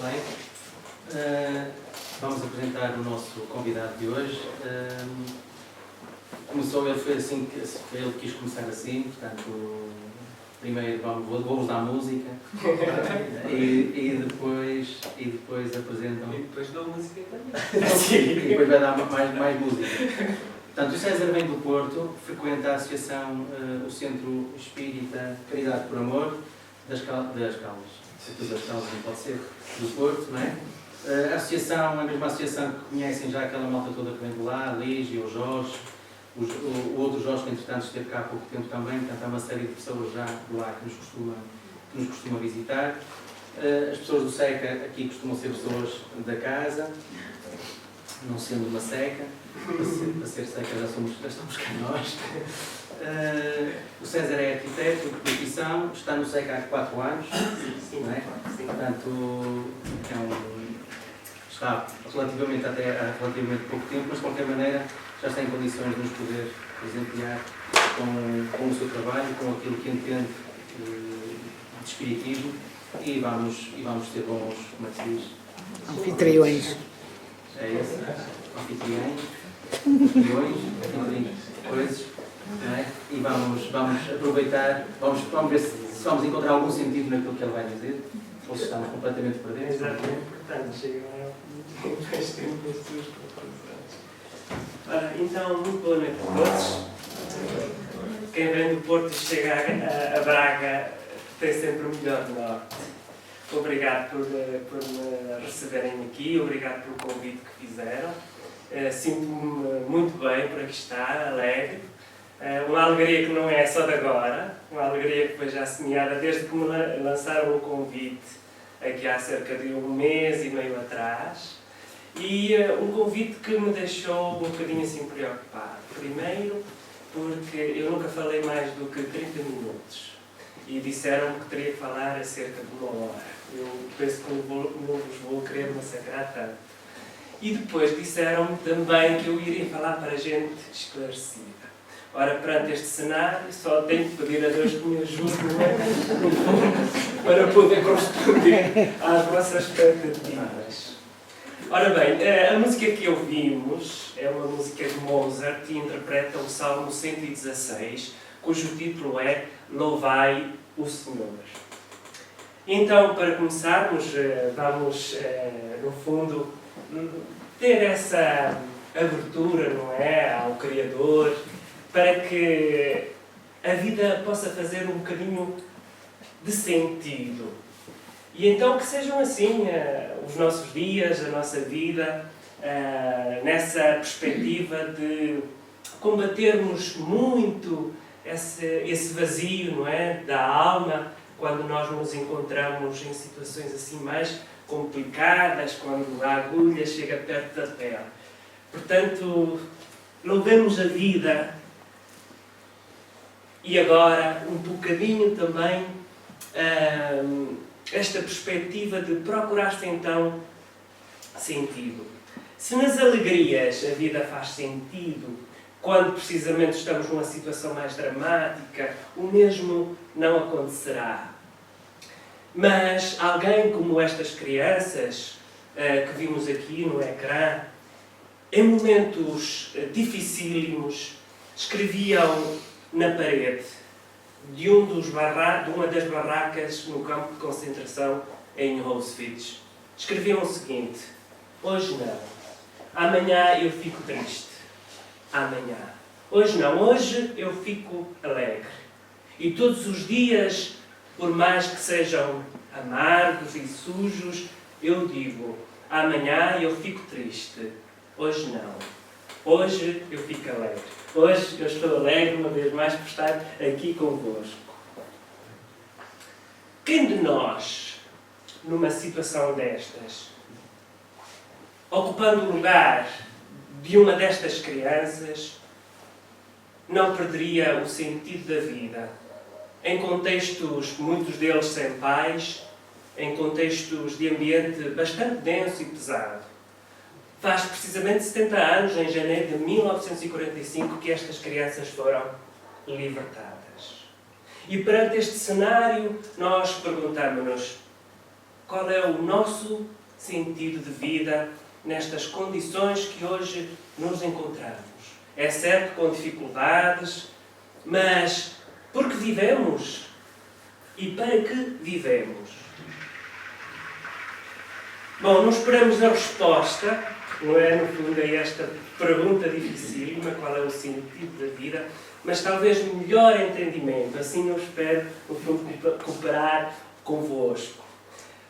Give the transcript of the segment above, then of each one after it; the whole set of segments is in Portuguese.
Bem, vamos apresentar o nosso convidado de hoje. Começou, ele foi assim, ele quis começar assim, portanto, primeiro vou-vos dar música e depois apresentam. E depois dou música também. Sim, e depois vai dar mais música. Portanto, o César vem do Porto, frequenta a associação, o Centro Espírita Caridade por Amor das Caldas. Das Caldas, não pode ser, do Porto, não é? A associação, a mesma associação que conhecem já aquela malta toda que vem de lá, a Lígia, o Jorge, o outro Jorge que entretanto esteve cá há pouco tempo também, portanto há uma série de pessoas já de lá que nos costuma visitar. As pessoas do SECA aqui costumam ser pessoas da casa, não sendo uma seca, para ser seca já estamos cá nós. O César é arquiteto de profissão, está no SECA há 4 anos, não é? Portanto, está relativamente há relativamente pouco tempo, mas de qualquer maneira já está em condições de nos poder presentear com o seu trabalho, com aquilo que entende de espiritismo e vamos ter bons, como é que se diz? Anfitriões. É esse? Anfitriões, coisas, não é? E vamos aproveitar, vamos ver se vamos encontrar algum sentido naquilo que ele vai dizer, ou se estamos completamente perdidos. Exatamente, portanto, chegam mais tempo nas suas conclusões. Ora, então, muito boa noite a todos. Quem vem do Porto e chega a Braga tem sempre o melhor norte. Obrigado por me receberem aqui, obrigado pelo convite que fizeram. Sinto-me muito bem por aqui estar, alegre. Uma alegria que não é só de agora, uma alegria que foi já semeada desde que me lançaram o convite aqui há cerca de 1 mês e meio atrás. E um convite que me deixou um bocadinho assim preocupado. Primeiro, porque eu nunca falei mais do que 30 minutos. E disseram-me que teria que falar a cerca de 1 hora. Eu penso que não vos vou querer massacrar tanto. E depois disseram-me também que eu iria falar para gente esclarecida. Ora, perante este cenário, só tenho que pedir a Deus que me ajude para poder corresponder às vossas expectativas. Ora bem, a música que ouvimos é uma música de Mozart e interpreta o Salmo 116, cujo título é Louvai o Senhor. Então, para começarmos, vamos, no fundo, ter essa abertura, não é, ao Criador, para que a vida possa fazer um bocadinho de sentido. E então que sejam assim os nossos dias, a nossa vida, nessa perspectiva de combatermos muito esse vazio, não é, da alma, quando nós nos encontramos em situações assim mais complicadas, quando a agulha chega perto da pele. Portanto, louvemos a vida e agora um bocadinho também esta perspectiva de procurar-se então sentido. Se nas alegrias a vida faz sentido, quando precisamente estamos numa situação mais dramática, o mesmo não acontecerá. Mas alguém como estas crianças que vimos aqui no ecrã, em momentos dificílimos, escreviam na parede de uma das barracas no campo de concentração em Auschwitz. Escreviam o seguinte: hoje não, amanhã eu fico triste. Amanhã. Hoje não, hoje eu fico alegre. E todos os dias, por mais que sejam amargos e sujos, eu digo: amanhã eu fico triste. Hoje não. Hoje eu fico alegre. Hoje eu estou alegre uma vez mais por estar aqui convosco. Quem de nós, numa situação destas, ocupando o lugar de uma destas crianças, não perderia o sentido da vida? Em contextos, muitos deles sem pais, em contextos de ambiente bastante denso e pesado. Faz precisamente 70 anos, em janeiro de 1945, que estas crianças foram libertadas. E perante este cenário, nós perguntamos-nos: qual é o nosso sentido de vida nestas condições que hoje nos encontramos. É certo, com dificuldades, mas porque vivemos e para que vivemos? Bom, não esperamos a resposta, não é, no fundo, a esta pergunta dificílima, qual é o sentido da vida, mas talvez melhor entendimento. Assim eu espero, no fundo, cooperar convosco.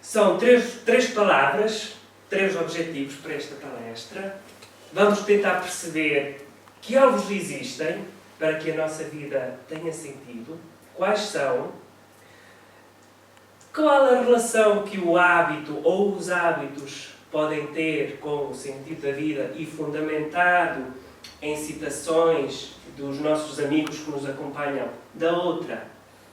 São três palavras, 3 objetivos para esta palestra. Vamos tentar perceber que alvos existem para que a nossa vida tenha sentido, quais são, qual a relação que o hábito ou os hábitos podem ter com o sentido da vida e fundamentado em citações dos nossos amigos que nos acompanham da outra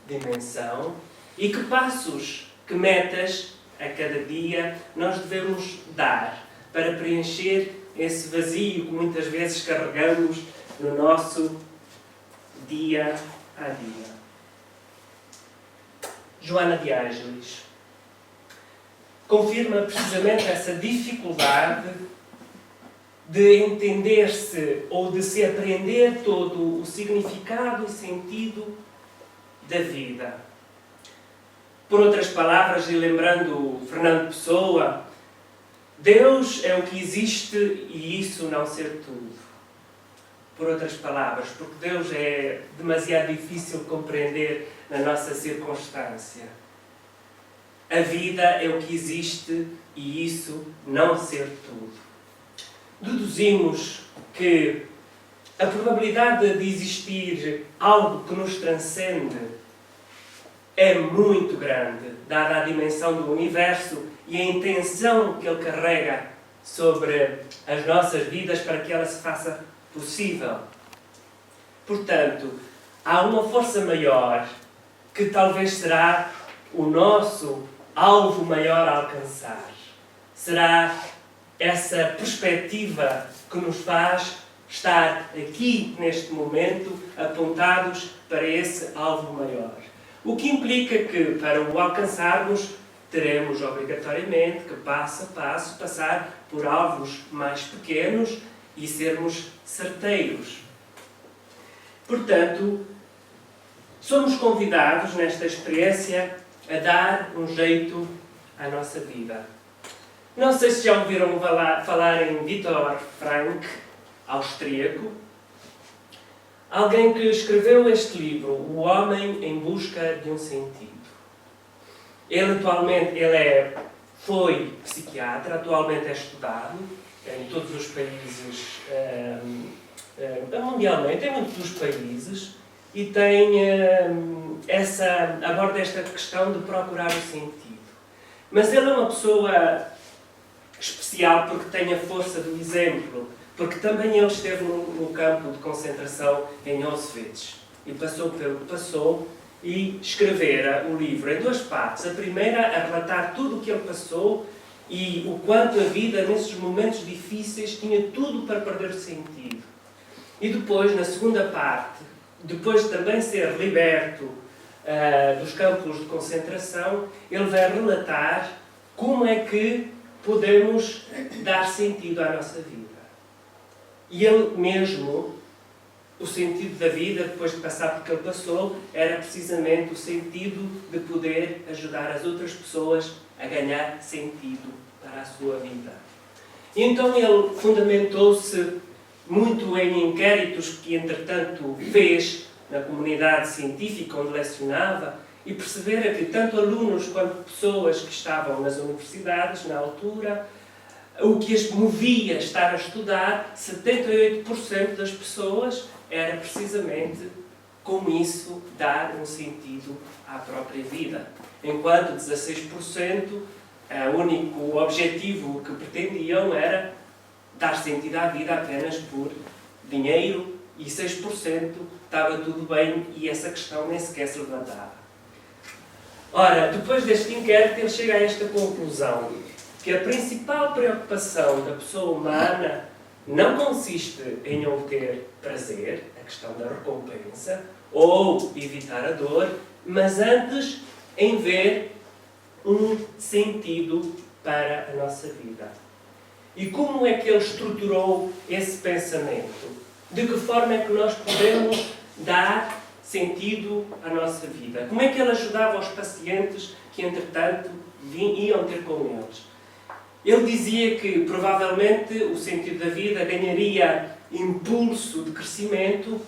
dimensão, e que passos, que metas a cada dia nós devemos dar para preencher esse vazio que muitas vezes carregamos no nosso dia a dia. Joana de Ângeles confirma precisamente essa dificuldade de entender-se ou de se apreender todo o significado e sentido da vida. Por outras palavras, e lembrando Fernando Pessoa, Deus é o que existe e isso não ser tudo. Por outras palavras, porque Deus é demasiado difícil compreender na nossa circunstância. A vida é o que existe e isso não ser tudo. Deduzimos que a probabilidade de existir algo que nos transcende é muito grande, dada a dimensão do universo e a intenção que ele carrega sobre as nossas vidas para que ela se faça possível. Portanto, há uma força maior que talvez será o nosso alvo maior a alcançar. Será essa perspectiva que nos faz estar aqui, neste momento, apontados para esse alvo maior. O que implica que, para o alcançarmos, teremos obrigatoriamente que, passo a passo, passar por alvos mais pequenos e sermos certeiros. Portanto, somos convidados, nesta experiência, a dar um jeito à nossa vida. Não sei se já ouviram falar em Viktor Frankl, austríaco, alguém que escreveu este livro, O Homem em Busca de um Sentido. Ele foi psiquiatra, atualmente é estudado em todos os países, mundialmente, em muitos dos países, e aborda esta questão de procurar o sentido. Mas ele é uma pessoa especial porque tem a força do exemplo, porque também ele esteve no campo de concentração em Auschwitz e passou pelo que passou e escrevera o livro em 2 partes. A primeira a relatar tudo o que ele passou e o quanto a vida nesses momentos difíceis tinha tudo para perder o sentido. E depois, na segunda parte, depois de também ser liberto dos campos de concentração, ele vai relatar como é que podemos dar sentido à nossa vida. E ele mesmo, o sentido da vida, depois de passar por que ele passou, era precisamente o sentido de poder ajudar as outras pessoas a ganhar sentido para a sua vida. E então ele fundamentou-se muito em inquéritos que, entretanto, fez na comunidade científica onde lecionava e percebera que tanto alunos quanto pessoas que estavam nas universidades, na altura, o que as movia a estar a estudar, 78% das pessoas era precisamente com isso dar um sentido à própria vida. Enquanto 16%, o único objetivo que pretendiam era dar sentido à vida apenas por dinheiro e 6% estava tudo bem e essa questão nem sequer se levantava. Ora, depois deste inquérito ele chega a esta conclusão, que a principal preocupação da pessoa humana não consiste em obter prazer, a questão da recompensa, ou evitar a dor, mas antes em ver um sentido para a nossa vida. E como é que ele estruturou esse pensamento? De que forma é que nós podemos dar sentido à nossa vida? Como é que ele ajudava os pacientes que, entretanto, iam ter com eles? Ele dizia que, provavelmente, o sentido da vida ganharia impulso de crescimento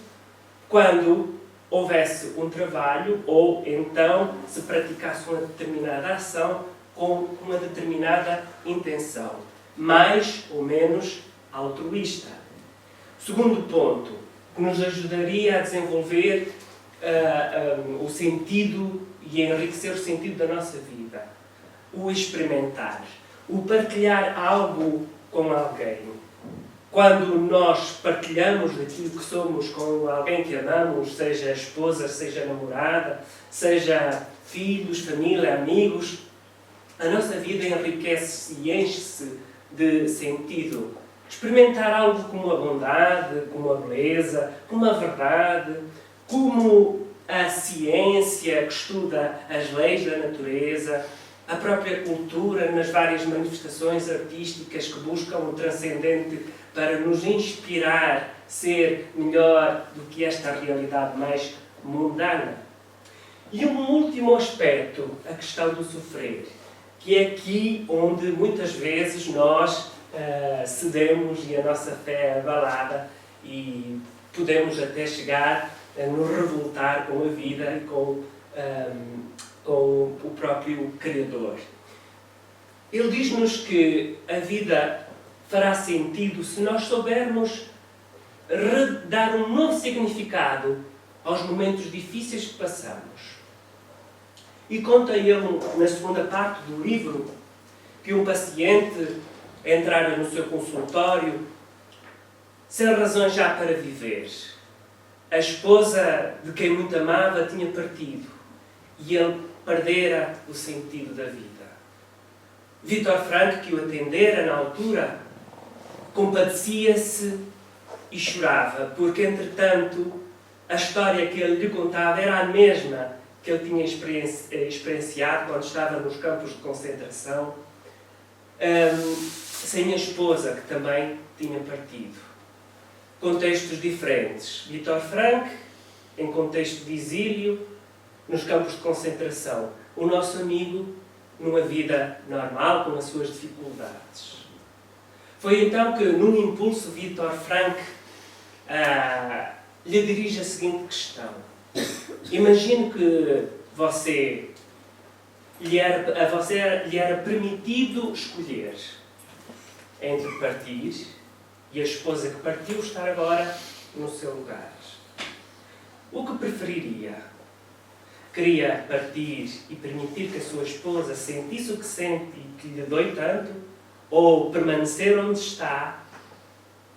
quando houvesse um trabalho ou, então, se praticasse uma determinada ação com uma determinada intenção, mais ou menos altruísta. Segundo ponto, que nos ajudaria a desenvolver o sentido e a enriquecer o sentido da nossa vida. O experimentar. O partilhar algo com alguém. Quando nós partilhamos daquilo que somos com alguém que amamos, seja esposa, seja namorada, seja filhos, família, amigos, a nossa vida enriquece-se e enche-se de sentido. Experimentar algo como a bondade, como a beleza, como a verdade, como a ciência que estuda as leis da natureza, a própria cultura nas várias manifestações artísticas que buscam o transcendente para nos inspirar a ser melhor do que esta realidade mais mundana. E um último aspecto, a questão do sofrer, que é aqui onde muitas vezes nós cedemos e a nossa fé é abalada e podemos até chegar a nos revoltar com a vida e com o próprio Criador. Ele diz-nos que a vida fará sentido se nós soubermos dar um novo significado aos momentos difíceis que passamos. E conta ele, na segunda parte do livro, que um paciente entrara no seu consultório sem razões já para viver. A esposa de quem muito amava tinha partido e ele perdera o sentido da vida. Vítor Frank, que o atendera na altura, compadecia-se e chorava, porque, entretanto, a história que ele lhe contava era a mesma que ele tinha experienciado quando estava nos campos de concentração, sem a esposa, que também tinha partido. Contextos diferentes. Vítor Frank, em contexto de exílio, nos campos de concentração. O nosso amigo, numa vida normal, com as suas dificuldades. Foi então que, num impulso, Vítor Frank lhe dirige a seguinte questão. Imagine que lhe era permitido escolher entre partir e a esposa que partiu estar agora no seu lugar. O que preferiria? Queria partir e permitir que a sua esposa sentisse o que sente e que lhe dói tanto, ou permanecer onde está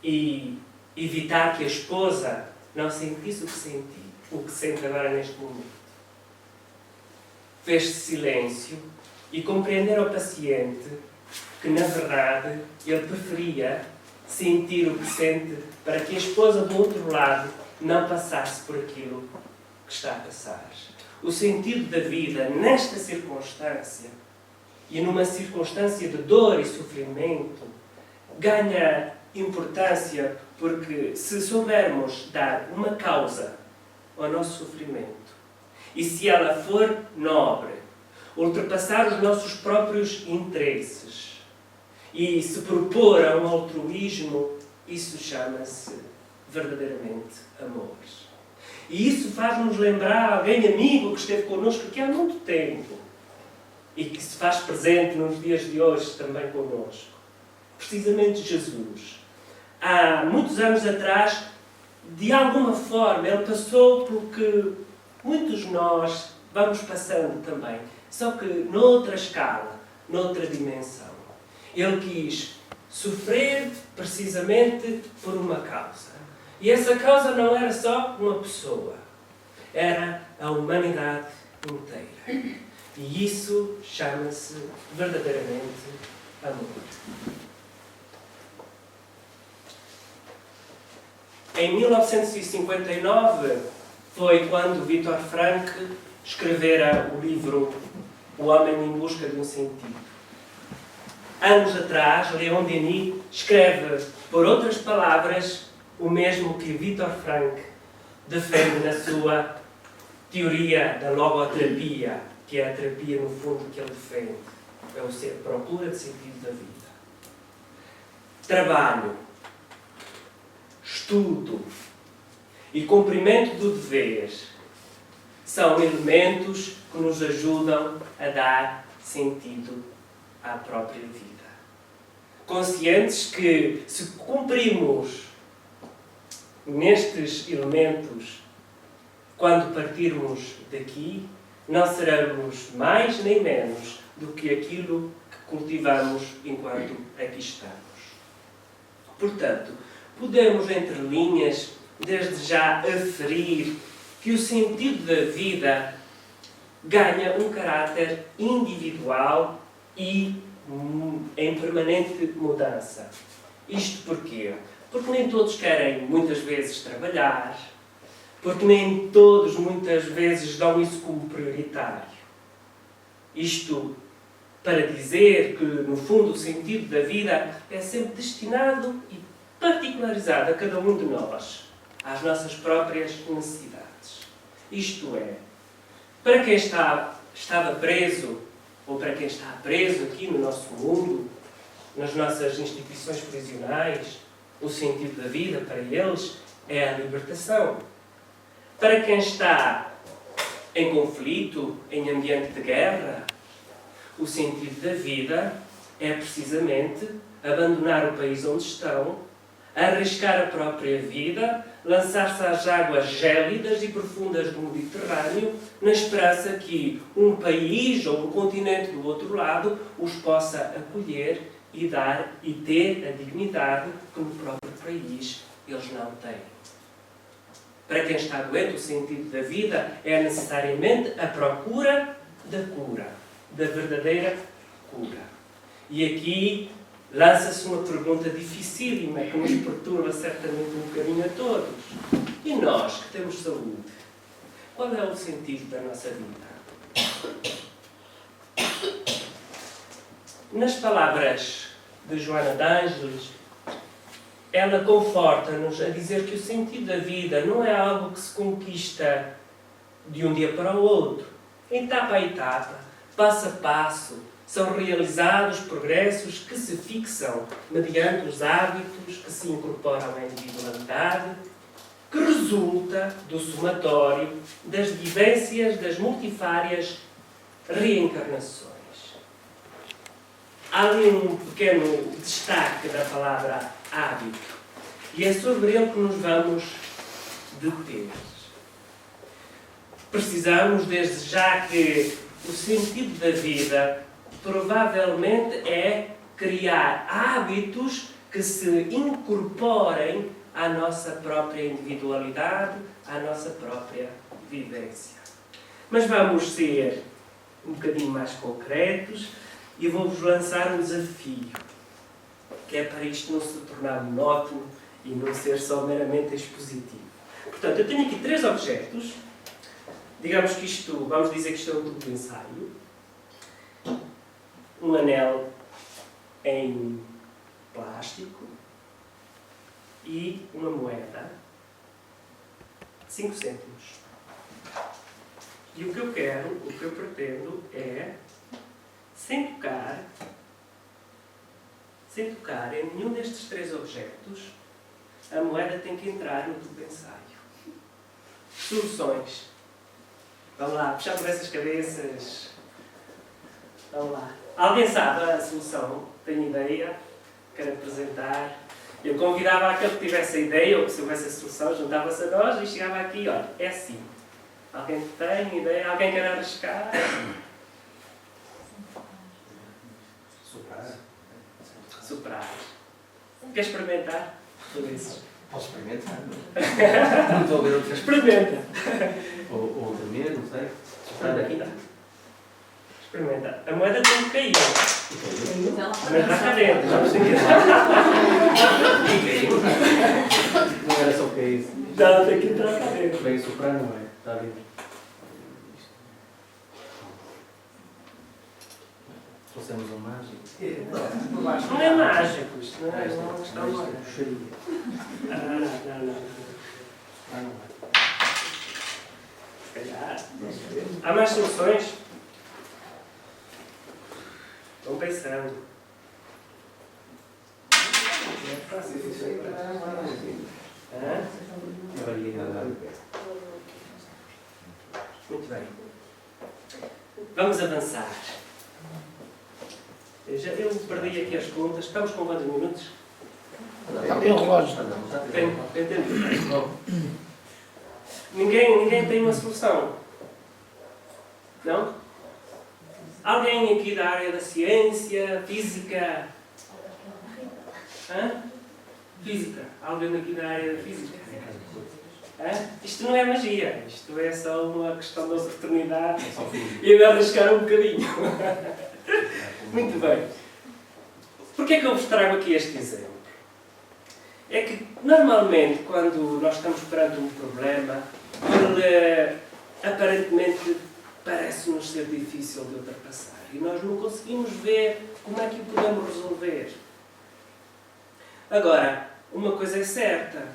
e evitar que a esposa não sentisse o que sente agora neste momento? Fez-se silêncio e compreender ao paciente que, na verdade, ele preferia sentir o que sente para que a esposa do outro lado não passasse por aquilo que está a passar. O sentido da vida, nesta circunstância, e numa circunstância de dor e sofrimento, ganha importância porque, se soubermos dar uma causa ao nosso sofrimento, e se ela for nobre, ultrapassar os nossos próprios interesses e se propor a um altruísmo, isso chama-se verdadeiramente amor. E isso faz-nos lembrar alguém amigo que esteve connosco aqui há muito tempo e que se faz presente nos dias de hoje também connosco. Precisamente Jesus. Há muitos anos atrás, de alguma forma, ele passou pelo que muitos de nós vamos passando também, só que noutra escala, noutra dimensão. Ele quis sofrer precisamente por uma causa. E essa causa não era só uma pessoa, era a humanidade inteira. E isso chama-se verdadeiramente amor. Em 1959 foi quando Vítor Frank escrevera o livro O homem em busca de um sentido. Anos atrás, Leon Denis escreve, por outras palavras, o mesmo que Viktor Frankl defende na sua teoria da logoterapia, que é a terapia, no fundo, que ele defende. É a procura de sentido da vida. Trabalho, estudo e cumprimento do dever são elementos que nos ajudam a dar sentido à própria vida. Conscientes que, se cumprimos nestes elementos, quando partirmos daqui, não seremos mais nem menos do que aquilo que cultivamos enquanto aqui estamos. Portanto, podemos, entre linhas, desde já aferir que o sentido da vida ganha um caráter individual e em permanente mudança. Isto porquê? Porque nem todos querem muitas vezes trabalhar, porque nem todos muitas vezes dão isso como prioritário. Isto para dizer que, no fundo, o sentido da vida é sempre destinado e particularizado a cada um de nós, às nossas próprias necessidades. Isto é, para quem estava preso, ou para quem está preso aqui no nosso mundo, nas nossas instituições prisionais, o sentido da vida, para eles, é a libertação. Para quem está em conflito, em ambiente de guerra, o sentido da vida é precisamente abandonar o país onde estão, arriscar a própria vida, lançar-se às águas gélidas e profundas do Mediterrâneo, na esperança que um país ou um continente do outro lado os possa acolher e dar e ter a dignidade que no próprio país eles não têm. Para quem está doente, o sentido da vida é necessariamente a procura da cura, da verdadeira cura. E aqui lança-se uma pergunta dificílima que nos perturba certamente um bocadinho a todos. E nós, que temos saúde, qual é o sentido da nossa vida? Nas palavras de Joana de Ângeles, ela conforta-nos a dizer que o sentido da vida não é algo que se conquista de um dia para o outro. Etapa a etapa, passo a passo, são realizados progressos que se fixam mediante os hábitos que se incorporam à individualidade, que resulta do somatório das vivências das multifárias reencarnações. Há ali um pequeno destaque da palavra hábito, e é sobre ele que nos vamos deter. Precisamos, desde já, que o sentido da vida provavelmente é criar hábitos que se incorporem à nossa própria individualidade, à nossa própria vivência. Mas vamos ser um bocadinho mais concretos e vou-vos lançar um desafio, que é para isto não se tornar monótono e não ser só meramente expositivo. Portanto, eu tenho aqui 3 objetos. Digamos que isto, vamos dizer que isto é um tubo de ensaio. Um anel em plástico e uma moeda de 5 cêntimos. E o que eu quero, o que eu pretendo é, sem tocar em nenhum destes 3 objetos, a moeda tem que entrar no tubo de ensaio. Soluções. Vamos lá, puxar por essas cabeças. Vamos lá. Alguém sabe a solução? Tem ideia? Quer apresentar? Eu convidava aquele que tivesse a ideia, ou que soubesse a solução, juntava-se a nós e chegava aqui, olha, é assim. Alguém tem ideia? Alguém quer arriscar? Soprar. Quer experimentar? Posso experimentar, não estou a ver outras. Experimenta. Ou tremer, não sei. Soprar daqui. Experimenta. A moeda tem que cair. Mas Mas lá cá dentro. Já percebi. Não era só o que é isso. Já tem que entrar cá dentro. Bem, soprar não é. Está a ver? Trouxemos um mágico. Não é mágico, isto não é uma questão de bruxaria. Não. Se calhar. Há mais soluções? Estão pensando. Não é fácil isso aí. Muito bem. Vamos avançar. Eu perdi aqui as contas. Estamos com quantos minutos? Está ali o relógio. Entendi. Ninguém tem uma solução? Não? Alguém aqui da área da ciência, física? Hã? Física. Alguém aqui da área da física? Hã? Isto não é magia. Isto é só uma questão de oportunidade e de arriscar um bocadinho. Muito bem. Porquê é que eu vos trago aqui este exemplo? É que, normalmente, quando nós estamos perante um problema, ele aparentemente parece-nos ser difícil de ultrapassar. E nós não conseguimos ver como é que o podemos resolver. Agora, uma coisa é certa,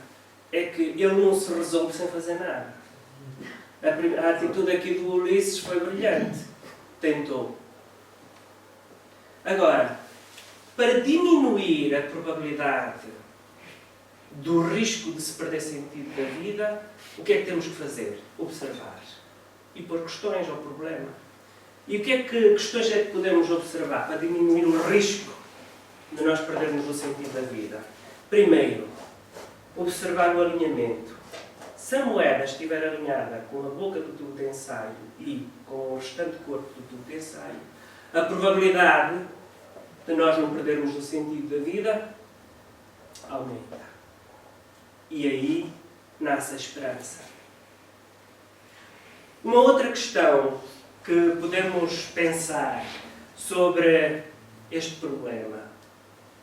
é que ele não se resolve sem fazer nada. A atitude aqui do Ulisses foi brilhante. Tentou. Agora, para diminuir a probabilidade do risco de se perder sentido da vida, o que é que temos que fazer? Observar. E pôr questões ao problema. E o que questões é que podemos observar para diminuir o risco de nós perdermos o sentido da vida? Primeiro, observar o alinhamento. Se a moeda estiver alinhada com a boca do tubo de ensaio e com o restante corpo do tubo de ensaio, a probabilidade de nós não perdermos o sentido da vida aumenta. E aí nasce a esperança. Uma outra questão que podemos pensar sobre este problema,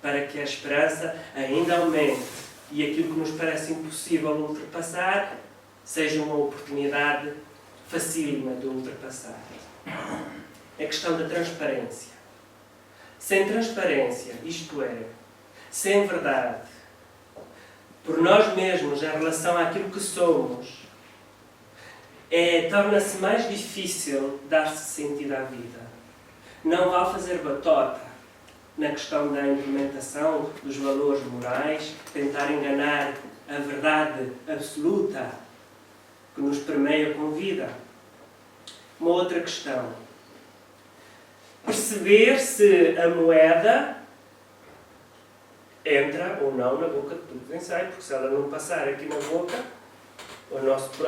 para que a esperança ainda aumente e aquilo que nos parece impossível ultrapassar seja uma oportunidade facílima de ultrapassar. É a questão da transparência. Sem transparência, isto é, sem verdade, por nós mesmos em relação àquilo que somos, torna-se mais difícil dar-se sentido à vida. Não vale fazer batota na questão da implementação dos valores morais, tentar enganar a verdade absoluta que nos permeia com vida. Uma outra questão. Perceber se a moeda entra ou não na boca do tubo de ensaio, porque se ela não passar aqui na boca,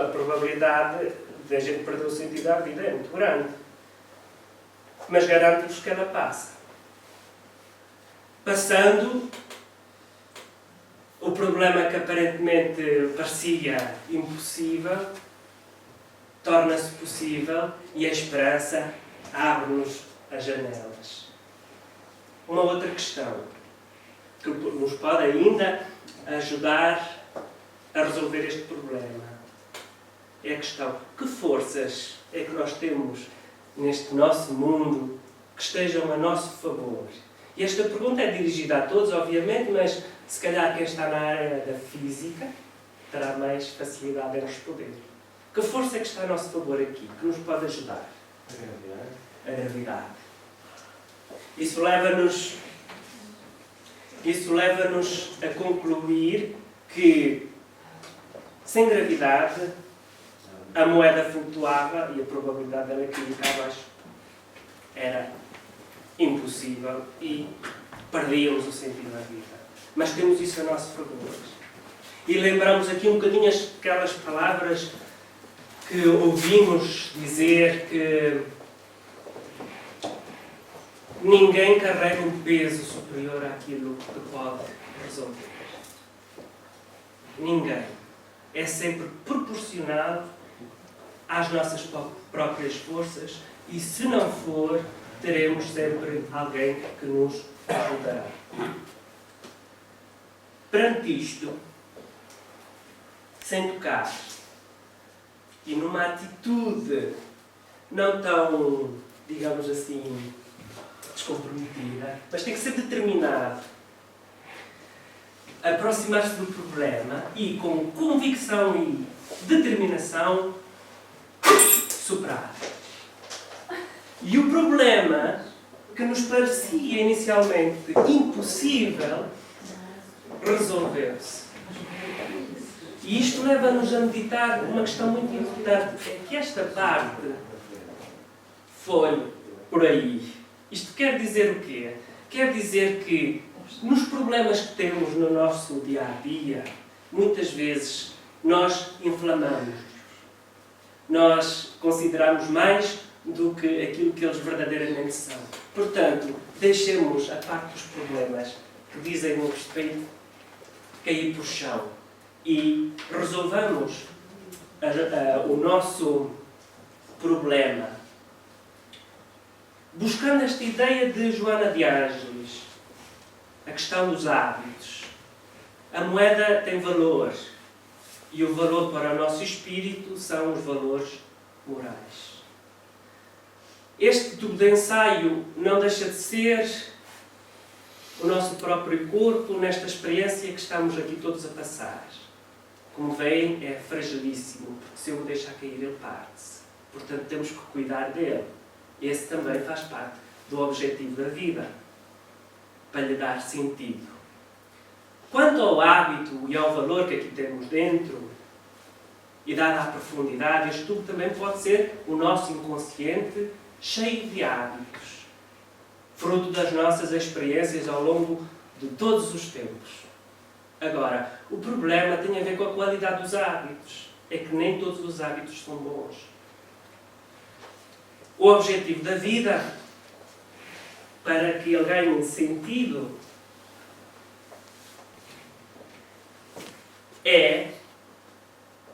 a probabilidade de a gente perder o sentido da vida é muito grande. Mas garanto-vos que ela passa. Passando, o problema que aparentemente parecia impossível torna-se possível e a esperança abre-nos as janelas. Uma outra questão que nos pode ainda ajudar a resolver este problema é a questão: que forças é que nós temos neste nosso mundo que estejam a nosso favor? E esta pergunta é dirigida a todos, obviamente, mas se calhar quem está na área da física terá mais facilidade em responder. Que força é que está a nosso favor aqui, que nos pode ajudar? A gravidade. Isso leva-nos a concluir que, sem gravidade, a moeda flutuava e a probabilidade dela cair cá abaixo era impossível e perdíamos o sentido da vida. Mas temos isso a nosso favor. E lembramos aqui um bocadinho aquelas palavras que ouvimos dizer que ninguém carrega um peso superior àquilo que pode resolver. Ninguém. É sempre proporcional às nossas próprias forças e, se não for, teremos sempre alguém que nos ajudará. Perante isto, sem tocar, e numa atitude não tão, digamos assim, descomprometida, mas tem que ser determinado. Aproximar-se do problema e, com convicção e determinação, superar. E o problema que nos parecia inicialmente impossível resolveu-se. E isto leva-nos a meditar uma questão muito importante, é que esta parte foi por aí. Isto quer dizer o quê? Quer dizer que nos problemas que temos no nosso dia-a-dia, muitas vezes nós inflamamos. Nós consideramos mais do que aquilo que eles verdadeiramente são. Portanto, deixemos a parte dos problemas que dizem o respeito cair por chão e resolvamos o nosso problema buscando esta ideia de Joana de Ângeles, a questão dos hábitos. A moeda tem valor e o valor para o nosso espírito são os valores morais. Este tubo de ensaio não deixa de ser o nosso próprio corpo nesta experiência que estamos aqui todos a passar. Como veem, é fragilíssimo, porque se eu o deixar cair, ele parte-se. Portanto, temos que cuidar dele. Esse também faz parte do objetivo da vida, para lhe dar sentido. Quanto ao hábito e ao valor que aqui temos dentro, e dada a profundidade, este tubo também pode ser o nosso inconsciente cheio de hábitos, fruto das nossas experiências ao longo de todos os tempos. Agora, o problema tem a ver com a qualidade dos hábitos. É que nem todos os hábitos são bons. O objetivo da vida, para que ele ganhe sentido, é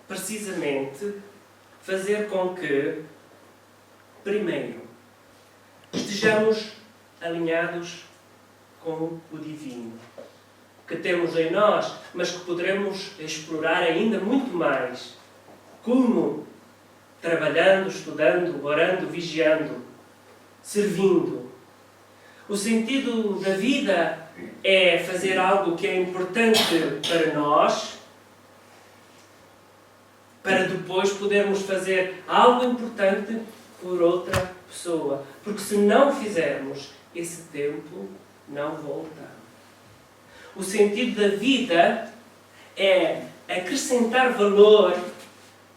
precisamente fazer com que, primeiro, estejamos alinhados com o divino, que temos em nós, mas que poderemos explorar ainda muito mais. Como? Trabalhando, estudando, orando, vigiando, servindo. O sentido da vida é fazer algo que é importante para nós, para depois podermos fazer algo importante por outra pessoa. Porque se não fizermos, esse tempo não volta. O sentido da vida é acrescentar valor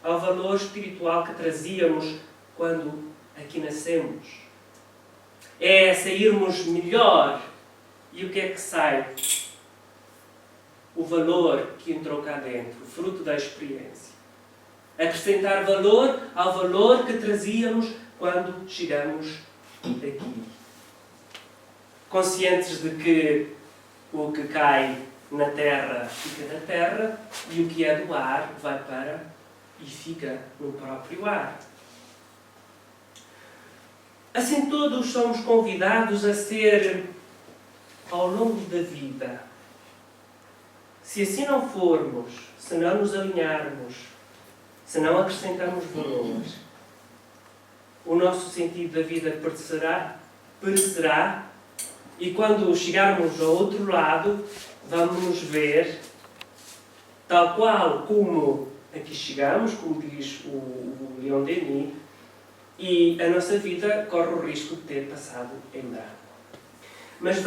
ao valor espiritual que trazíamos quando aqui nascemos. É sairmos melhor. E o que é que sai? O valor que entrou cá dentro, o fruto da experiência. Acrescentar valor ao valor que trazíamos quando chegamos aqui. Conscientes de que o que cai na terra fica na terra e o que é do ar vai para e fica no próprio ar. Assim todos somos convidados a ser, ao longo da vida, se assim não formos, se não nos alinharmos, se não acrescentarmos valores, o nosso sentido da vida perecerá e quando chegarmos ao outro lado, vamos nos ver tal qual como aqui chegamos, como diz o Leon Denis, e a nossa vida corre o risco de ter passado em branco. Mas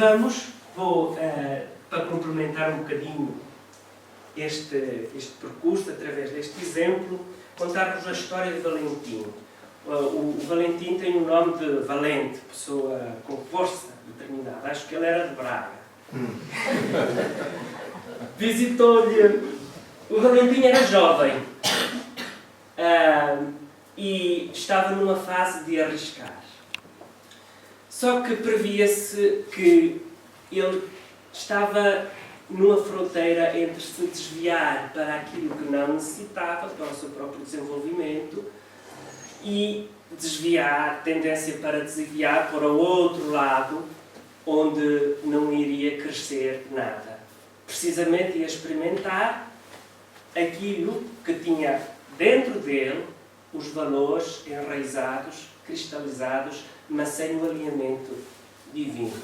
vou, para complementar um bocadinho este percurso, através deste exemplo, contar-vos a história de Valentim. O Valentim tem o nome de valente, pessoa com força determinada. Acho que ele era de Braga. Visitou-lhe. O Valentim era jovem e estava numa fase de arriscar. Só que previa-se que ele estava numa fronteira entre se desviar para aquilo que não necessitava, para o seu próprio desenvolvimento, e desviar, tendência para desviar para o outro lado, onde não iria crescer nada. Precisamente ia experimentar aquilo que tinha dentro dele os valores enraizados, cristalizados, mas sem o alinhamento divino.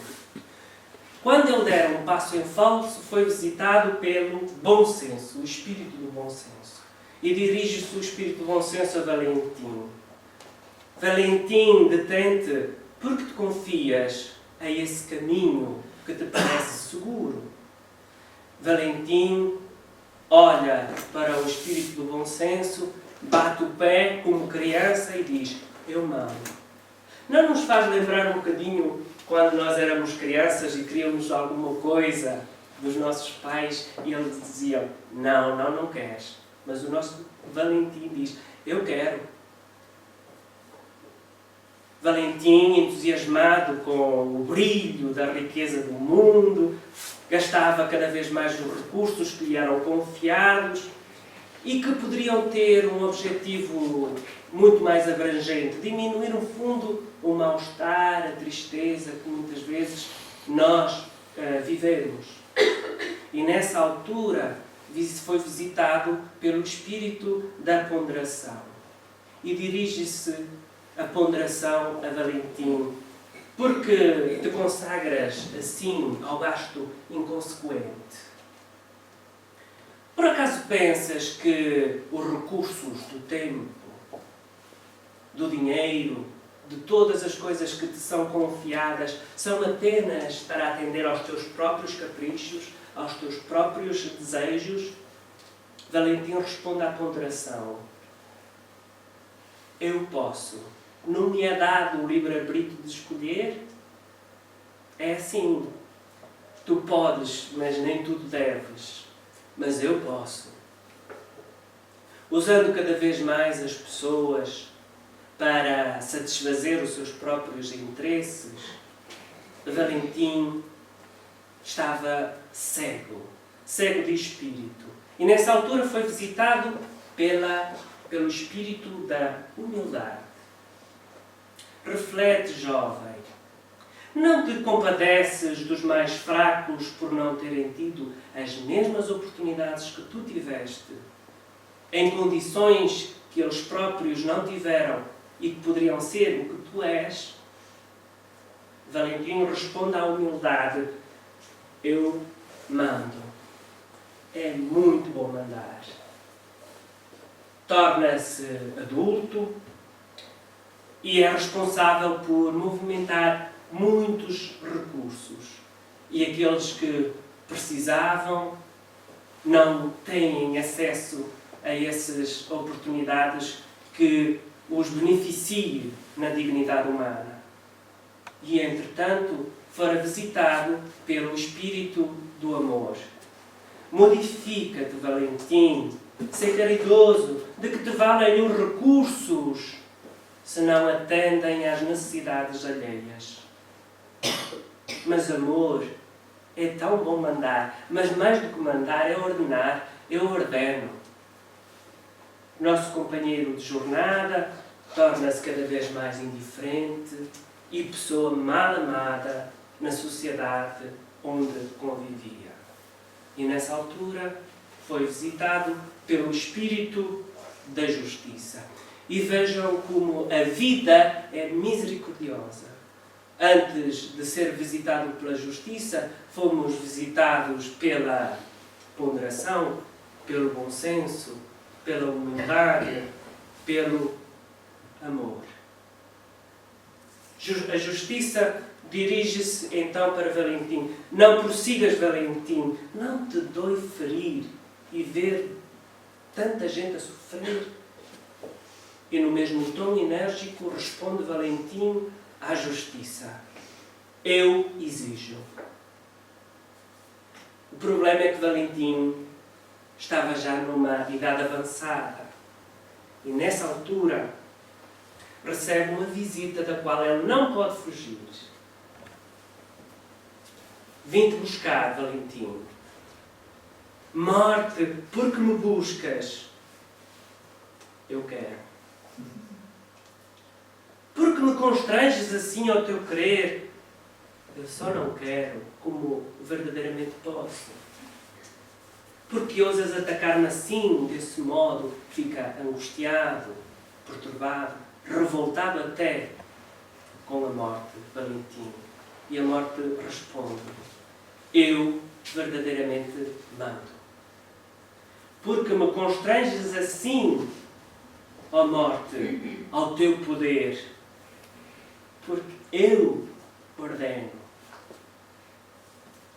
Quando ele der um passo em falso, foi visitado pelo bom senso, o espírito do bom senso. E dirige-se o espírito do bom senso a Valentim. Valentim, detente, porque te confias a esse caminho que te parece seguro. Valentim olha para o espírito do bom senso, bate o pé como criança e diz: eu mando. Não nos faz lembrar um bocadinho quando nós éramos crianças e queríamos alguma coisa dos nossos pais e eles diziam: não, não, não queres. Mas o nosso Valentim diz: eu quero. Valentim, entusiasmado com o brilho da riqueza do mundo, gastava cada vez mais os recursos que lhe eram confiados e que poderiam ter um objetivo muito mais abrangente, diminuir, no fundo, o mal-estar, a tristeza que muitas vezes nós vivemos. E nessa altura foi visitado pelo espírito da ponderação. E dirige-se a ponderação a Valentim: porque te consagras assim ao gasto inconsequente? Por acaso pensas que os recursos do tempo, do dinheiro, de todas as coisas que te são confiadas, são apenas para atender aos teus próprios caprichos, aos teus próprios desejos? Valentim responde à ponderação: eu posso. Não me é dado o livre-arbítrio de escolher? É assim. Tu podes, mas nem tudo deves. Mas eu posso. Usando cada vez mais as pessoas para satisfazer os seus próprios interesses, Valentim estava cego de espírito. E nessa altura foi visitado pelo espírito da humildade. Reflete, jovem. Não te compadeces dos mais fracos por não terem tido as mesmas oportunidades que tu tiveste, em condições que eles próprios não tiveram e que poderiam ser o que tu és? Valentim responde à humildade: eu mando. É muito bom mandar. Torna-se adulto e é responsável por movimentar muitos recursos. E aqueles que precisavam não têm acesso a essas oportunidades que os beneficiem na dignidade humana. E, entretanto, fora visitado pelo espírito do amor. Modifica-te, Valentim, ser caridoso, de que te valem os recursos se não atendem às necessidades alheias. Mas amor, é tão bom mandar, mas mais do que mandar é ordenar, eu ordeno. Nosso companheiro de jornada torna-se cada vez mais indiferente e pessoa mal amada na sociedade onde convivia. E nessa altura foi visitado pelo espírito da justiça. E vejam como a vida é misericordiosa. Antes de ser visitado pela justiça, fomos visitados pela ponderação, pelo bom senso, pela humildade, pelo amor. A justiça dirige-se então para Valentim: não prossigas, Valentim, não te dói ferir e ver tanta gente a sofrer. E no mesmo tom enérgico responde Valentim à justiça: eu exijo. O problema é que Valentim estava já numa idade avançada e nessa altura recebe uma visita da qual ele não pode fugir. Vim-te buscar, Valentim. Morte, porque me buscas? Eu quero. Porque me constranges assim ao teu querer? Eu só não quero como verdadeiramente posso. Porque ousas atacar-me assim, desse modo, fica angustiado, perturbado, revoltado até com a morte, Valentim. E a morte responde: eu verdadeiramente mando. Porque me constranges assim, ó morte, ao teu poder. Porque eu ordeno.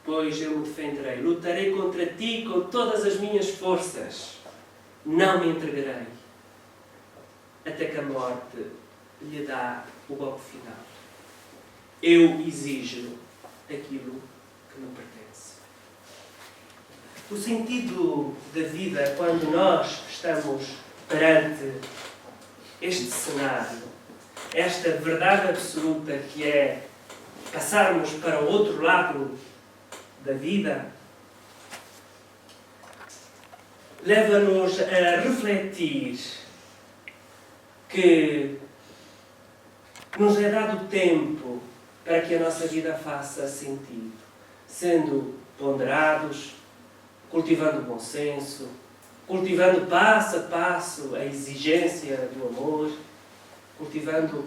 Pois eu me defenderei, lutarei contra ti com todas as minhas forças. Não me entregarei. Até que a morte lhe dá o golpe final. Eu exijo aquilo que me pertence. O sentido da vida, quando nós estamos perante este cenário, esta verdade absoluta que é passarmos para o outro lado da vida, leva-nos a refletir que nos é dado tempo para que a nossa vida faça sentido, sendo ponderados, cultivando o bom senso, cultivando passo a passo a exigência do amor, cultivando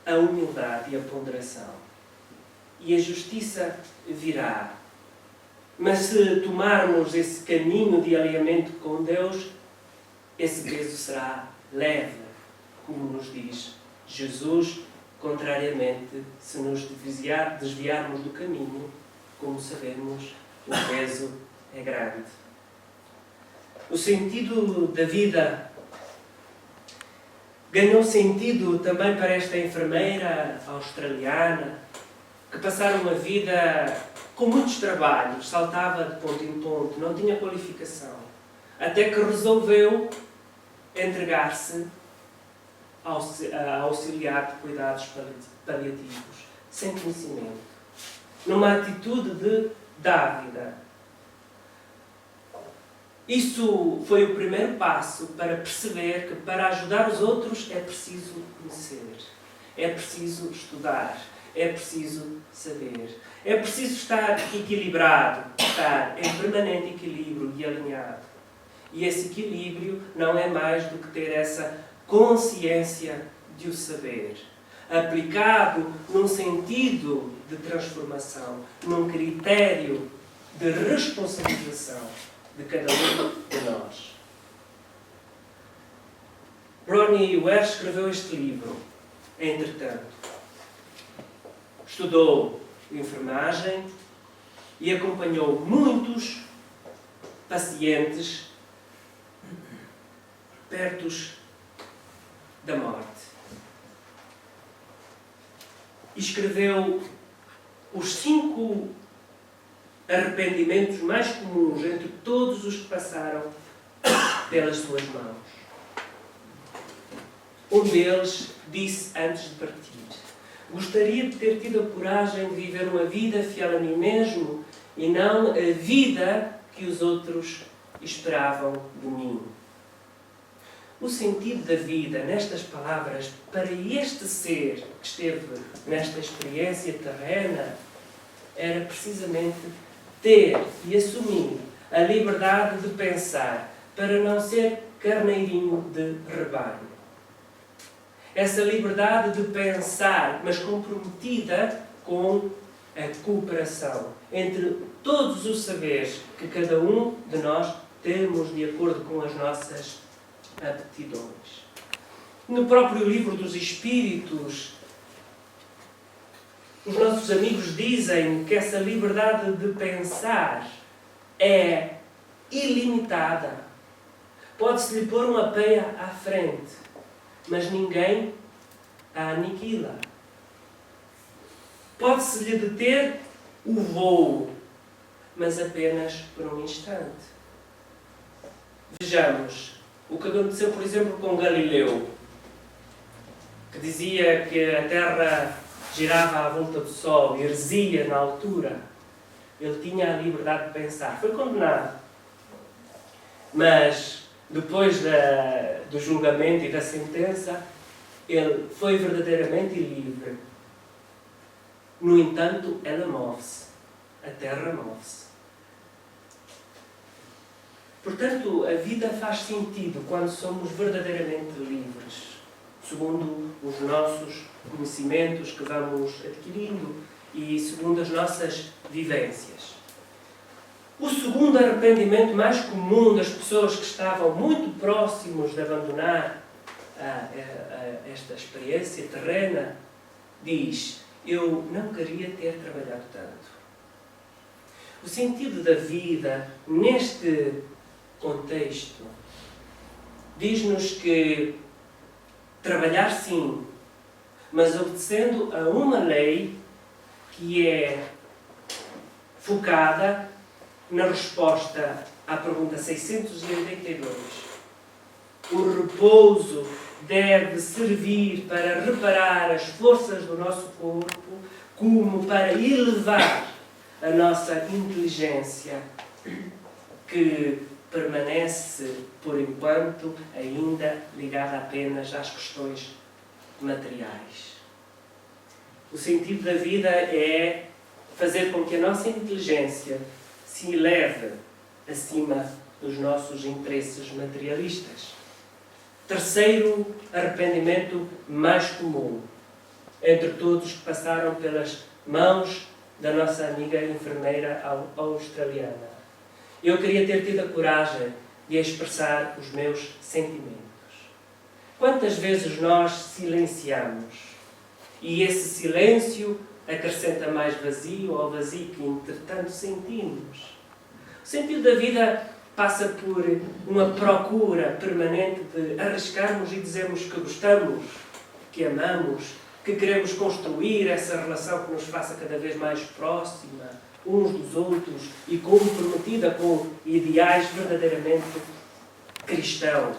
a humildade e a ponderação. E a justiça virá. Mas se tomarmos esse caminho de alinhamento com Deus, esse peso será leve, como nos diz Jesus, contrariamente, se nos desviarmos do caminho, como sabemos, o peso é grande. O sentido da vida ganhou sentido também para esta enfermeira australiana que passara uma vida com muitos trabalhos, saltava de ponto em ponto, não tinha qualificação, até que resolveu entregar-se a auxiliar de cuidados paliativos, sem conhecimento, numa atitude de dávida. Isso foi o primeiro passo para perceber que para ajudar os outros é preciso conhecer, é preciso estudar, é preciso saber, é preciso estar equilibrado, estar em permanente equilíbrio e alinhado. E esse equilíbrio não é mais do que ter essa consciência de o saber, aplicado num sentido de transformação, num critério de responsabilização de cada um de nós. Bronnie Ware escreveu este livro, entretanto. Estudou enfermagem e acompanhou muitos pacientes perto da morte. E escreveu os 5 arrependimentos mais comuns entre todos os que passaram pelas suas mãos. Um deles disse antes de partir: gostaria de ter tido a coragem de viver uma vida fiel a mim mesmo e não a vida que os outros esperavam de mim. O sentido da vida, nestas palavras, para este ser que esteve nesta experiência terrena, era precisamente ter e assumir a liberdade de pensar para não ser carneirinho de rebanho. Essa liberdade de pensar, mas comprometida com a cooperação entre todos os saberes que cada um de nós temos de acordo com as nossas aptidões. No próprio livro dos Espíritos, os nossos amigos dizem que essa liberdade de pensar é ilimitada. Pode-se lhe pôr uma peia à frente, mas ninguém a aniquila. Pode-se lhe deter o voo, mas apenas por um instante. Vejamos o que aconteceu, por exemplo, com Galileu, que dizia que a Terra girava à volta do Sol, heresia na altura. Ele tinha a liberdade de pensar. Foi condenado. Mas, depois do julgamento e da sentença, ele foi verdadeiramente livre. No entanto, ela move-se. A Terra move-se. Portanto, a vida faz sentido quando somos verdadeiramente livres, segundo os nossos conhecimentos que vamos adquirindo e segundo as nossas vivências. O segundo arrependimento mais comum das pessoas que estavam muito próximos de abandonar esta experiência terrena diz: eu não queria ter trabalhado tanto. O sentido da vida, neste contexto, diz-nos que trabalhar sim, mas obedecendo a uma lei que é focada na resposta à pergunta 682. O repouso deve servir para reparar as forças do nosso corpo, como para elevar a nossa inteligência, que permanece, por enquanto, ainda ligada apenas às questões materiais. O sentido da vida é fazer com que a nossa inteligência se eleve acima dos nossos interesses materialistas. Terceiro arrependimento mais comum entre todos que passaram pelas mãos da nossa amiga enfermeira australiana. Eu queria ter tido a coragem de expressar os meus sentimentos. Quantas vezes nós silenciamos e esse silêncio acrescenta mais vazio ao vazio que entretanto sentimos? O sentido da vida passa por uma procura permanente de arriscarmos e dizermos que gostamos, que amamos, que queremos construir essa relação que nos faça cada vez mais próxima uns dos outros e comprometida com ideais verdadeiramente cristãos.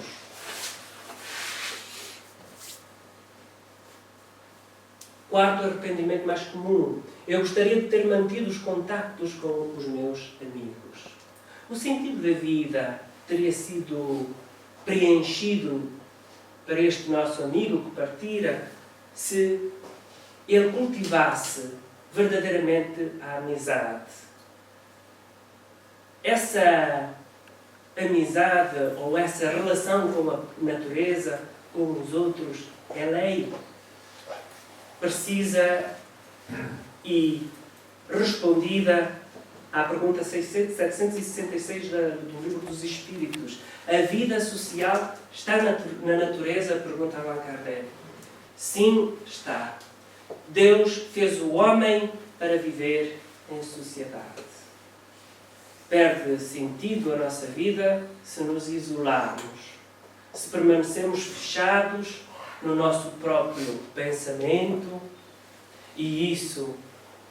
Quarto arrependimento mais comum: eu gostaria de ter mantido os contactos com os meus amigos. O sentido da vida teria sido preenchido para este nosso amigo que partira se ele cultivasse verdadeiramente a amizade. Essa amizade ou essa relação com a natureza, com os outros, é lei. Precisa e respondida à pergunta 766 do Livro dos Espíritos. A vida social está na natureza? Pergunta Allan Kardec. Sim, está. Deus fez o homem para viver em sociedade. Perde sentido a nossa vida se nos isolarmos, se permanecemos fechados no nosso próprio pensamento, e isso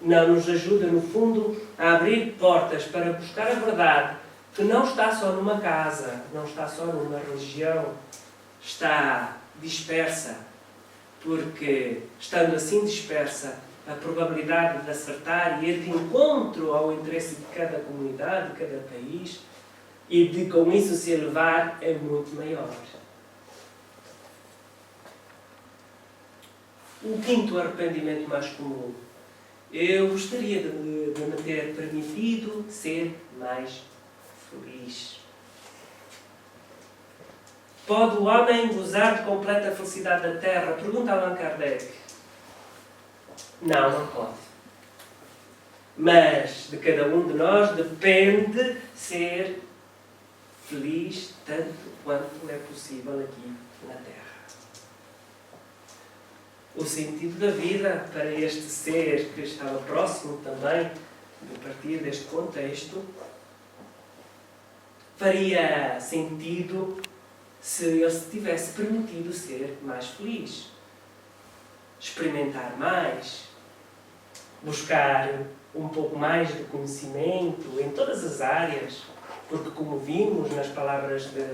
não nos ajuda, no fundo, a abrir portas para buscar a verdade, que não está só numa casa, não está só numa religião, está dispersa, porque, estando assim dispersa, a probabilidade de acertar e ir de encontro ao interesse de cada comunidade, de cada país, e de com isso se elevar, é muito maior. O quinto arrependimento mais comum: eu gostaria de me ter permitido ser mais feliz. Pode o homem gozar de completa felicidade da terra? Pergunta Allan Kardec. Não, não pode. Mas de cada um de nós depende ser feliz tanto quanto é possível aqui na terra. O sentido da vida para este ser que estava próximo também de partir deste contexto faria sentido se ele se tivesse permitido ser mais feliz, experimentar mais, buscar um pouco mais de conhecimento em todas as áreas, porque, como vimos nas palavras de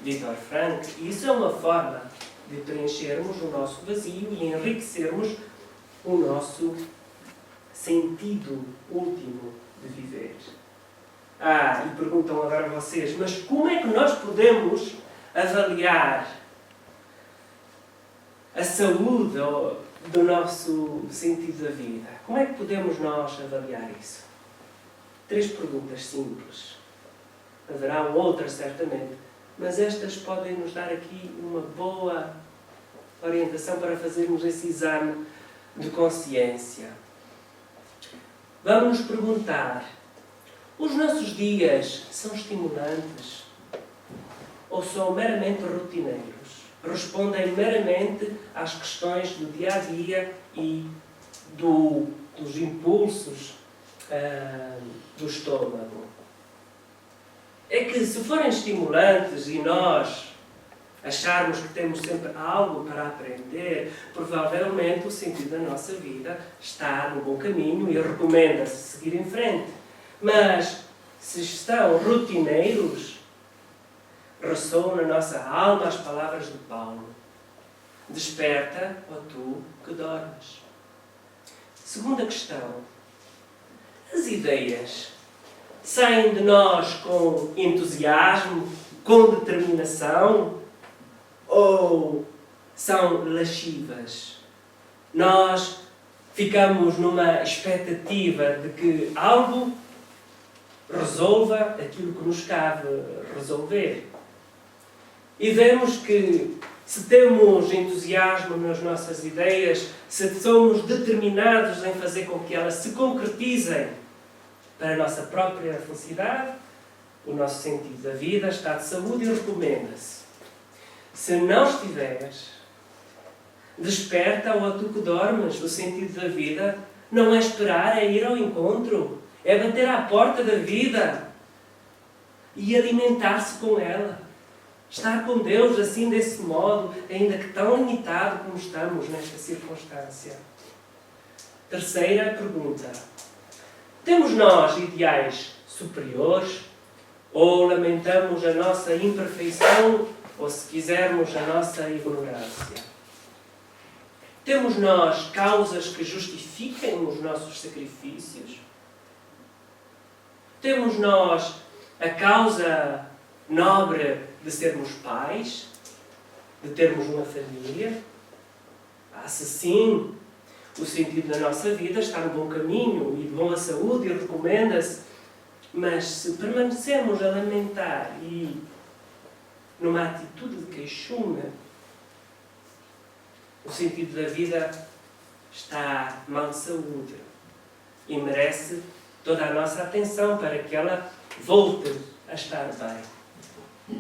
Viktor Frankl, isso é uma forma de preenchermos o nosso vazio e enriquecermos o nosso sentido último de viver. E perguntam agora vocês, mas como é que nós podemos avaliar a saúde do nosso sentido da vida? Como é que podemos nós avaliar isso? 3 perguntas simples. Haverá outras, certamente, mas estas podem nos dar aqui uma boa orientação para fazermos esse exame de consciência. vamos nos perguntar: os nossos dias são estimulantes ou são meramente rotineiros? Respondem meramente às questões do dia a dia e dos impulsos do estômago? É que, se forem estimulantes e nós acharmos que temos sempre algo para aprender, provavelmente o sentido da nossa vida está no bom caminho e recomenda-se seguir em frente. Mas, se estão rotineiros, ressoam na nossa alma as palavras de Paulo: desperta, ó tu que dormes. Segunda questão: as ideias saem de nós com entusiasmo, com determinação, ou são lascivas? Nós ficamos numa expectativa de que algo resolva aquilo que nos cabe resolver. E vemos que, se temos entusiasmo nas nossas ideias, se somos determinados em fazer com que elas se concretizem para a nossa própria felicidade, o nosso sentido da vida, estado de saúde, e recomenda-se: se não estiveres, desperta, ó tu que dormes. O sentido da vida não é esperar, é ir ao encontro, é bater à porta da vida e alimentar-se com ela. Estar com Deus assim, desse modo, ainda que tão limitado como estamos nesta circunstância. Terceira pergunta: temos nós ideais superiores? Ou lamentamos a nossa imperfeição, ou, se quisermos, a nossa ignorância? Temos nós causas que justifiquem os nossos sacrifícios? Temos nós a causa nobre de sermos pais? De termos uma família? Se sim, o sentido da nossa vida está no bom caminho e de boa saúde, e recomenda-se. Mas se permanecemos a lamentar e numa atitude de queixume, o sentido da vida está mal de saúde e merece toda a nossa atenção para que ela volte a estar bem.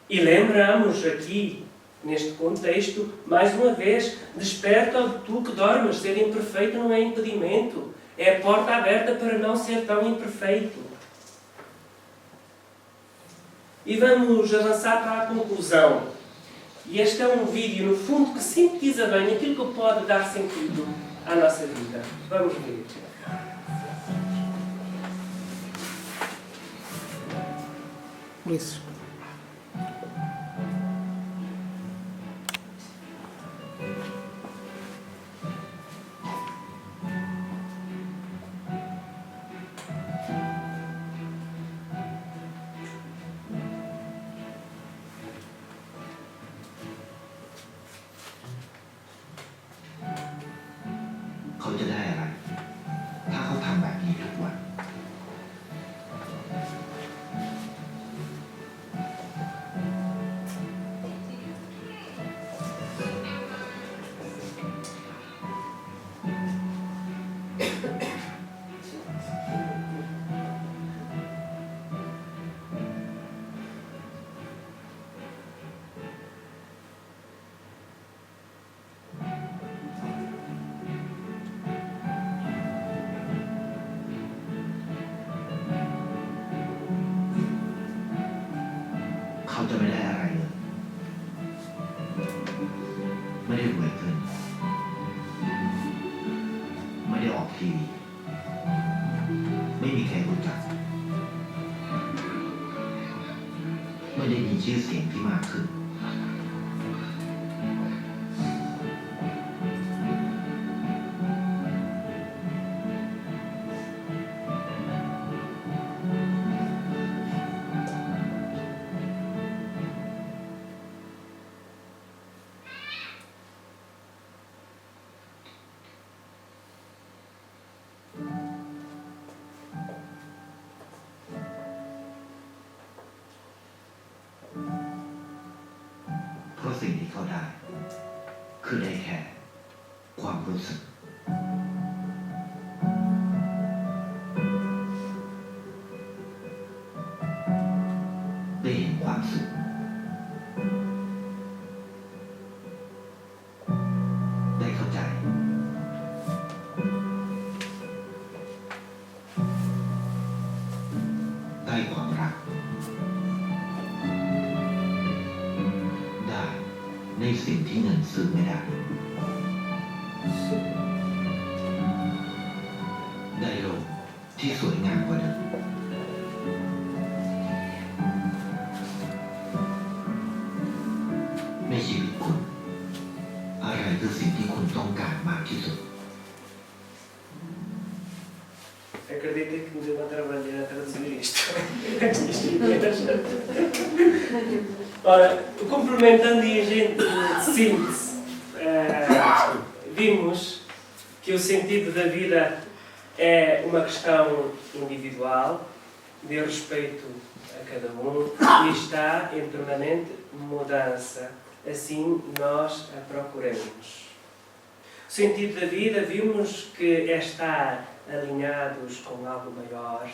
E lembramos aqui, neste contexto, mais uma vez: desperta, ó tu que dormes. Ser imperfeito não é impedimento, é a porta aberta para não ser tão imperfeito. E vamos avançar para a conclusão. E este é um vídeo, no fundo, que sintetiza bem aquilo que pode dar sentido à nossa vida. Vamos ver. Isso. ซื้อไม่ได้ได้โลกที่สวยงามกว่าเดิมในชีวิตคุณอะไรคือสิ่งที่คุณต้องการมากที่สุด Acredita que me deu uma trabalheira a traduzir isto. Antes disto ir mesmo. Ora, complementando e a gente síntese, vimos que o sentido da vida é uma questão individual, de respeito a cada um, e está em permanente mudança. Assim nós a procuramos. O sentido da vida, vimos que é estar alinhados com algo maior,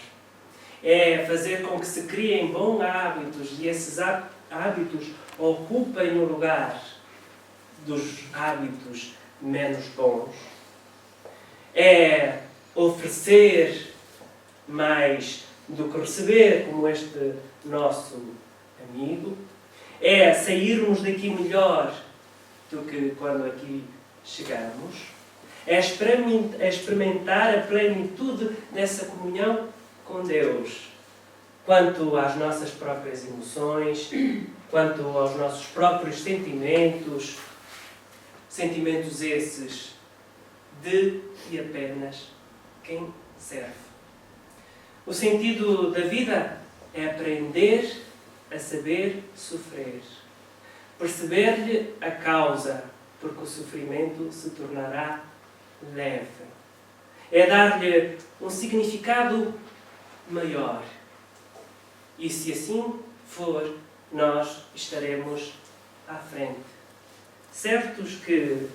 é fazer com que se criem bons hábitos e esses hábitos ocupem o lugar dos hábitos menos bons, é oferecer mais do que receber, como este nosso amigo, é sairmos daqui melhor do que quando aqui chegamos, é experimentar a plenitude dessa comunhão com Deus, quanto às nossas próprias emoções, quanto aos nossos próprios sentimentos, sentimentos esses de e apenas quem serve. O sentido da vida é aprender a saber sofrer, perceber-lhe a causa, porque o sofrimento se tornará leve. É dar-lhe um significado maior. E se assim for, nós estaremos à frente. Certos que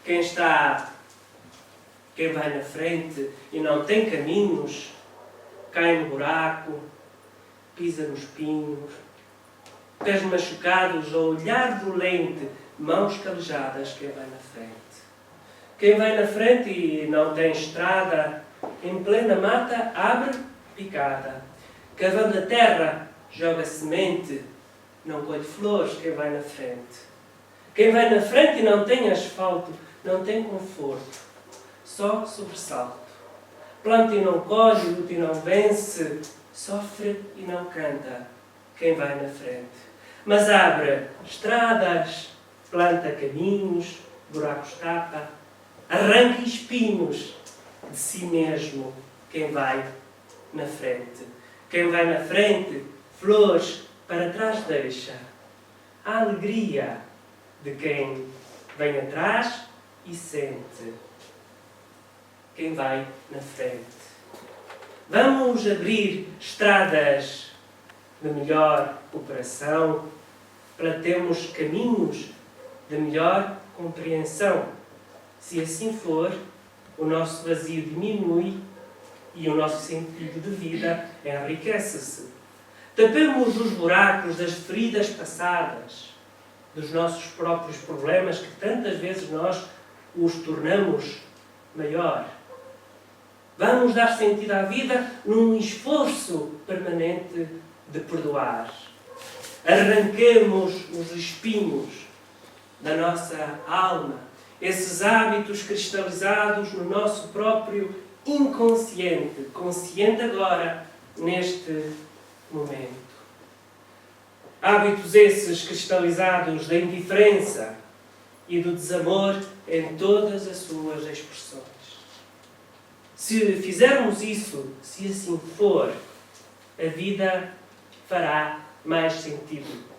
quem vai na frente e não tem caminhos, cai no buraco, pisa nos pinhos, pés machucados ou olhar dolente, mãos calejadas, quem vai na frente. Quem vai na frente e não tem estrada, em plena mata, abre picada. Cavando a terra, joga semente, não colhe flores, quem vai na frente. Quem vai na frente e não tem asfalto, não tem conforto, só sobressalto. Planta e não colhe, luta e não vence, sofre e não canta, quem vai na frente. Mas abre estradas, planta caminhos, buracos tapa, arranca espinhos de si mesmo, quem vai na frente. Quem vai na frente, flores para trás deixa. A alegria de quem vem atrás e sente. Quem vai na frente. Vamos abrir estradas de melhor cooperação para termos caminhos de melhor compreensão. Se assim for, o nosso vazio diminui e o nosso sentido de vida enriquece-se. Tapemos os buracos das feridas passadas, dos nossos próprios problemas, que tantas vezes nós os tornamos maior. Vamos dar sentido à vida num esforço permanente de perdoar. Arranquemos os espinhos da nossa alma, esses hábitos cristalizados no nosso próprio inconsciente, consciente agora, neste momento. Hábitos esses cristalizados da indiferença e do desamor em todas as suas expressões. Se fizermos isso, se assim for, a vida fará mais sentido.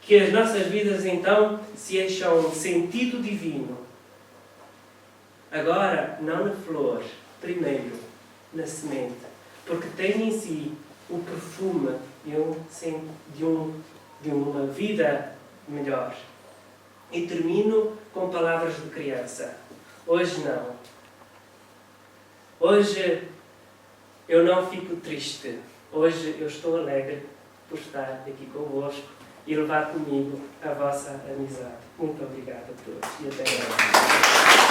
Que as nossas vidas então se encham de sentido divino. Agora, não na flor, primeiro na semente, porque tem em si o perfume de uma vida melhor. E termino com palavras de criança. Hoje não. Hoje eu não fico triste. Hoje eu estou alegre por estar aqui convosco e levar comigo a vossa amizade. Muito obrigado a todos e até breve.